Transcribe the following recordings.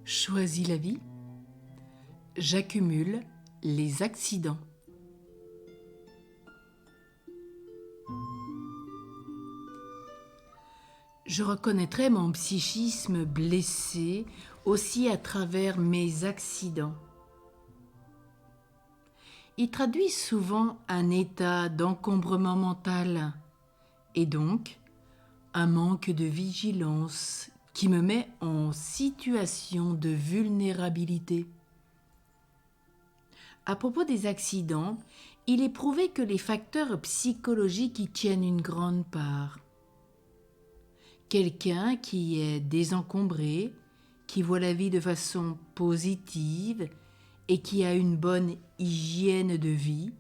Choisis la vie. J'accumule les accidents. Je reconnaîtrai mon psychisme blessé aussi à travers mes accidents. Il traduit souvent un état d'encombrement mental et donc un manque de vigilance qui me met en situation de vulnérabilité. À propos des accidents, il est prouvé que les facteurs psychologiques y tiennent une grande part. Quelqu'un qui est désencombré, qui voit la vie de façon positive et qui a une bonne hygiène de vie,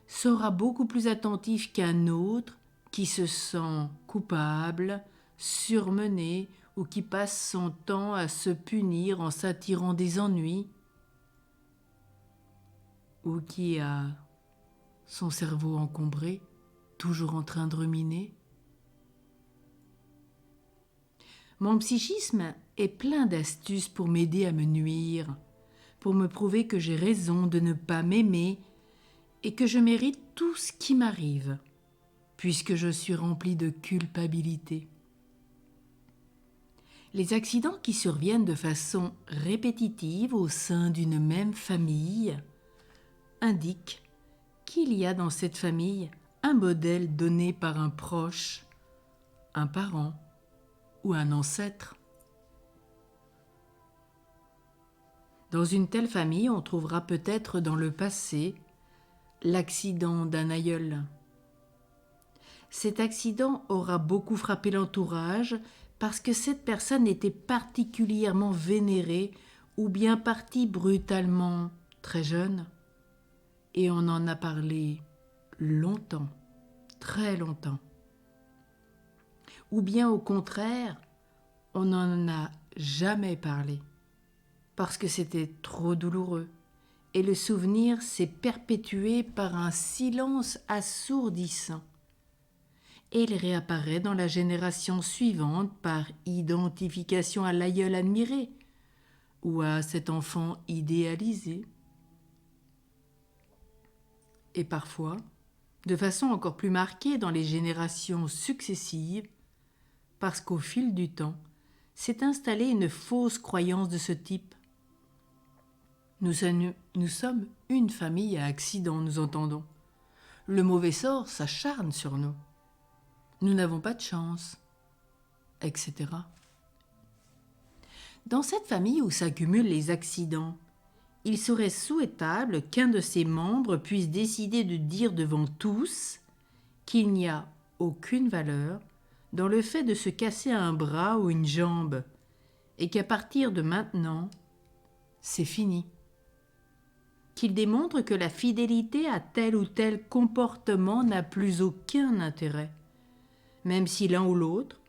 sera beaucoup plus attentif qu'un autre qui se sent coupable, surmené ou qui passe son temps à se punir en s'attirant des ennuis ou qui a son cerveau encombré, toujours en train de ruminer. Mon psychisme est plein d'astuces pour m'aider à me nuire, pour me prouver que j'ai raison de ne pas m'aimer et que je mérite tout ce qui m'arrive, puisque je suis rempli de culpabilité. Les accidents qui surviennent de façon répétitive au sein d'une même famille indiquent qu'il y a dans cette famille un modèle donné par un proche, un parent ou un ancêtre. Dans une telle famille, on trouvera peut-être dans le passé l'accident d'un aïeul. Cet accident aura beaucoup frappé l'entourage parce que cette personne était particulièrement vénérée ou bien partie brutalement très jeune. Et on en a parlé longtemps, très longtemps. Ou bien au contraire, on n'en a jamais parlé parce que c'était trop douloureux et le souvenir s'est perpétué par un silence assourdissant. Et il réapparaît dans la génération suivante par identification à l'aïeul admiré ou à cet enfant idéalisé. Et parfois, de façon encore plus marquée dans les générations successives, parce qu'au fil du temps, s'est installée une fausse croyance de ce type. Nous sommes une famille à accident, nous entendons. Le mauvais sort s'acharne sur nous. Nous n'avons pas de chance, etc. Dans cette famille où s'accumulent les accidents, il serait souhaitable qu'un de ses membres puisse décider de dire devant tous qu'il n'y a aucune valeur dans le fait de se casser un bras ou une jambe et qu'à partir de maintenant, c'est fini. Qu'il démontre que la fidélité à tel ou tel comportement n'a plus aucun intérêt, même si l'un ou l'autre,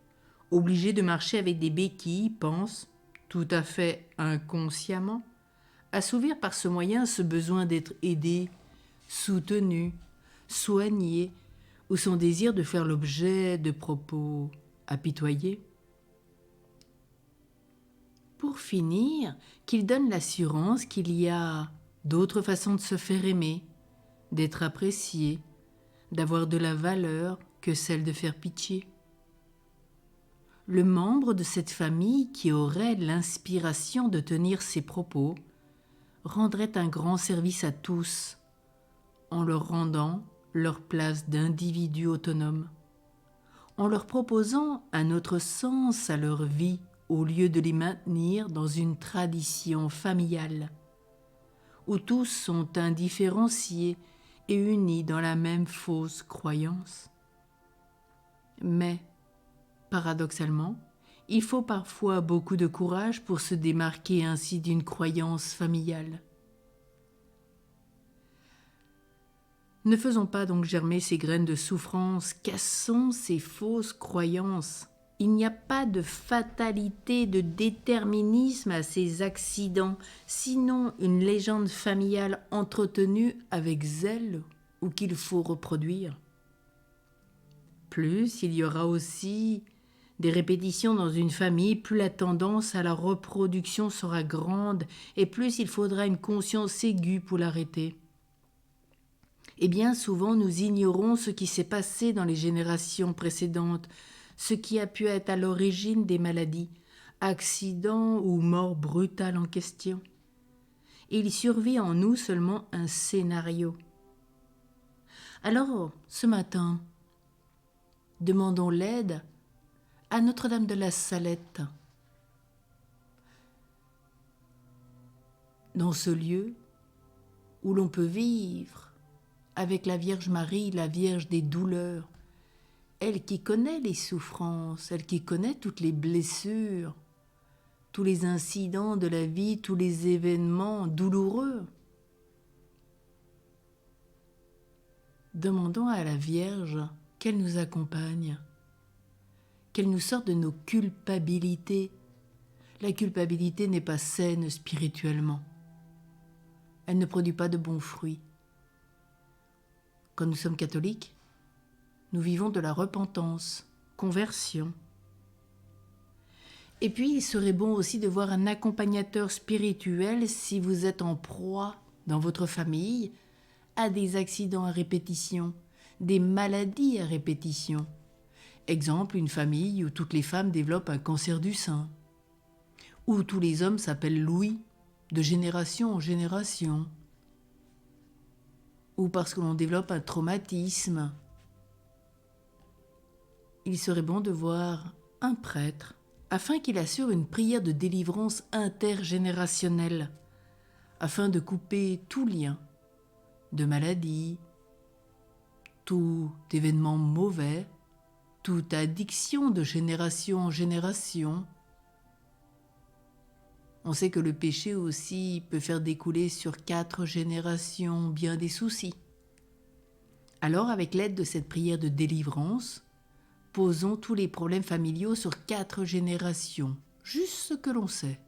obligé de marcher avec des béquilles, pense, tout à fait inconsciemment, assouvir par ce moyen ce besoin d'être aidé, soutenu, soigné, ou son désir de faire l'objet de propos apitoyés. Pour finir, qu'il donne l'assurance qu'il y a d'autres façons de se faire aimer, d'être apprécié, d'avoir de la valeur que celle de faire pitié. Le membre de cette famille qui aurait l'inspiration de tenir ces propos rendrait un grand service à tous en leur rendant leur place d'individus autonomes, en leur proposant un autre sens à leur vie au lieu de les maintenir dans une tradition familiale, où tous sont indifférenciés et unis dans la même fausse croyance. Mais, paradoxalement, il faut parfois beaucoup de courage pour se démarquer ainsi d'une croyance familiale. Ne faisons pas donc germer ces graines de souffrance, cassons ces fausses croyances. Il n'y a pas de fatalité, de déterminisme à ces accidents, sinon une légende familiale entretenue avec zèle ou qu'il faut reproduire. Plus, il y aura aussi des répétitions dans une famille, plus la tendance à la reproduction sera grande et plus il faudra une conscience aiguë pour l'arrêter. Et bien souvent, nous ignorons ce qui s'est passé dans les générations précédentes, ce qui a pu être à l'origine des maladies, accidents ou mort brutale en question. Il survit en nous seulement un scénario. Alors, ce matin, demandons l'aide à Notre-Dame de la Salette. Dans ce lieu où l'on peut vivre avec la Vierge Marie, la Vierge des douleurs, elle qui connaît les souffrances, elle qui connaît toutes les blessures, tous les incidents de la vie, tous les événements douloureux. Demandons à la Vierge qu'elle nous accompagne, qu'elle nous sorte de nos culpabilités. La culpabilité n'est pas saine spirituellement. Elle ne produit pas de bons fruits. Quand nous sommes catholiques, nous vivons de la repentance, conversion. Et puis, il serait bon aussi de voir un accompagnateur spirituel si vous êtes en proie dans votre famille à des accidents à répétition, des maladies à répétition. Exemple, une famille où toutes les femmes développent un cancer du sein, où tous les hommes s'appellent Louis, de génération en génération, ou parce que l'on développe un traumatisme. Il serait bon de voir un prêtre afin qu'il assure une prière de délivrance intergénérationnelle, afin de couper tout lien de maladie, tout événement mauvais, toute addiction de génération en génération. On sait que le péché aussi peut faire découler sur 4 générations bien des soucis. Alors, avec l'aide de cette prière de délivrance, posons tous les problèmes familiaux sur 4 générations, juste ce que l'on sait.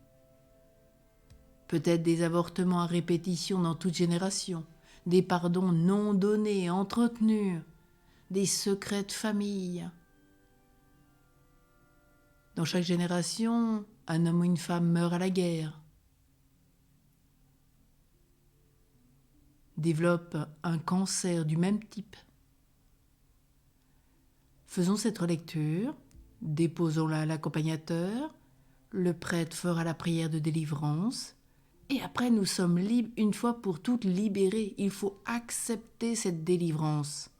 Peut-être des avortements à répétition dans toute génération, des pardons non donnés, entretenus, des secrets de famille. Dans chaque génération, un homme ou une femme meurt à la guerre, développe un cancer du même type. Faisons cette relecture, déposons-la à l'accompagnateur, le prêtre fera la prière de délivrance, et après nous sommes libres, une fois pour toutes libérés. Il faut accepter cette délivrance.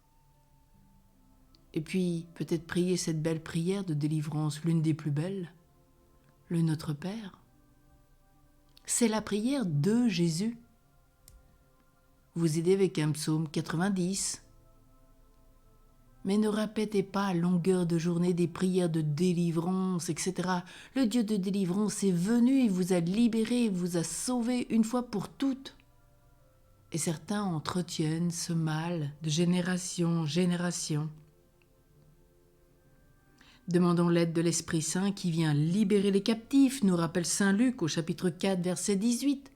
Et puis peut-être prier cette belle prière de délivrance, l'une des plus belles, le Notre Père. C'est la prière de Jésus. Vous aidez avec un psaume 90. Mais ne répétez pas à longueur de journée des prières de délivrance, etc. Le Dieu de délivrance est venu, il vous a libéré, il vous a sauvé une fois pour toutes. Et certains entretiennent ce mal de génération en génération. Demandons l'aide de l'Esprit Saint qui vient libérer les captifs, nous rappelle saint Luc au chapitre 4, verset 18.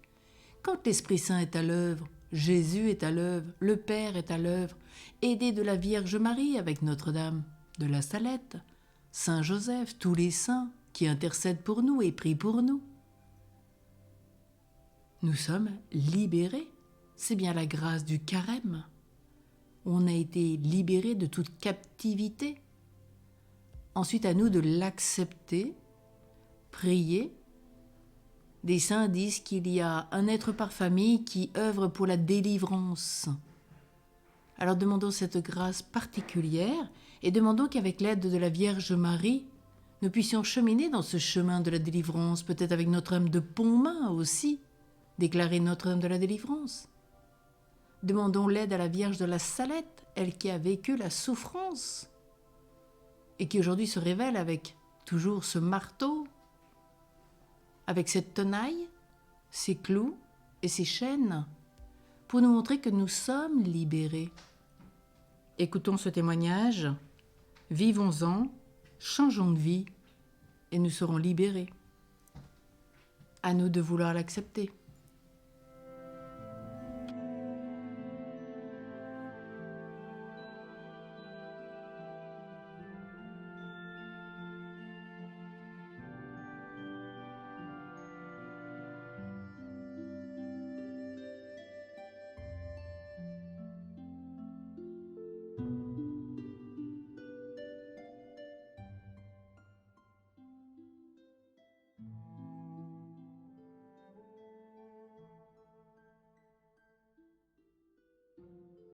Quand l'Esprit Saint est à l'œuvre, Jésus est à l'œuvre, le Père est à l'œuvre, aidé de la Vierge Marie avec Notre-Dame de la Salette, Saint Joseph, tous les saints qui intercèdent pour nous et prient pour nous. Nous sommes libérés, c'est bien la grâce du carême. On a été libérés de toute captivité. Ensuite, à nous de l'accepter, prier. Des saints disent qu'il y a un être par famille qui œuvre pour la délivrance. Alors demandons cette grâce particulière et demandons qu'avec l'aide de la Vierge Marie, nous puissions cheminer dans ce chemin de la délivrance, peut-être avec Notre-Dame de Pontmain aussi, déclarer Notre-Dame de la délivrance. Demandons l'aide à la Vierge de la Salette, elle qui a vécu la souffrance et qui aujourd'hui se révèle avec toujours ce marteau, avec cette tenaille, ces clous et ces chaînes, pour nous montrer que nous sommes libérés. Écoutons ce témoignage, vivons-en, changeons de vie et nous serons libérés. À nous de vouloir l'accepter.